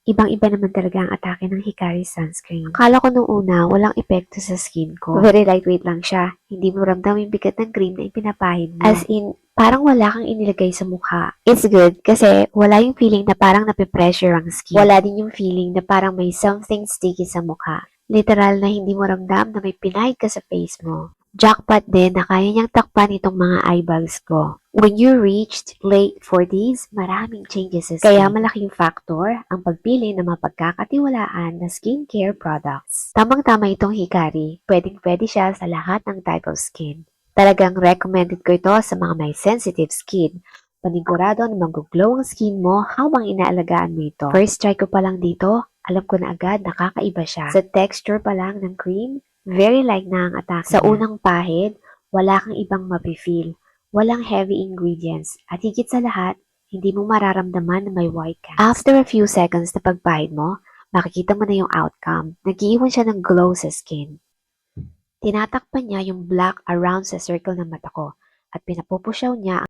Ibang-iba naman talaga ang atake ng Hikari sunscreen. Akala ko nung una, walang epekto sa skin ko. Very lightweight lang siya. Hindi mo ramdam yung bigat ng cream na ipinapahid mo. As in, parang wala kang inilagay sa mukha. It's good kasi wala yung feeling na parang nape-pressure ang skin. Wala din yung feeling na parang may something sticky sa mukha. Literal na hindi mo ramdam na may pinahid ka sa face mo. Jackpot din na kaya niyang takpan itong mga eyebags ko. When you reached late 40s, maraming changes sa skin. Kaya malaking factor ang pagpili ng mapagkakatiwalaan na skincare products. Tamang-tama itong Hikari. Pwedeng-pwede siya sa lahat ng type of skin. Talagang recommended ko ito sa mga may sensitive skin. Panigurado na mag-glow ang skin mo habang inaalagaan mo ito. First try ko pa lang dito, alam ko na agad nakakaiba siya. Sa texture pa lang ng cream, very light na ang atake. Sa unang pahid, wala kang ibang mafe-feel. Walang heavy ingredients. At higit sa lahat, hindi mo mararamdaman na may white cast. After a few seconds na pagpahid mo, makikita mo na yung outcome. Nag-iiwan siya ng glow sa skin. Tinatakpan niya yung black around sa circle ng mata ko at pinapupusyaw niya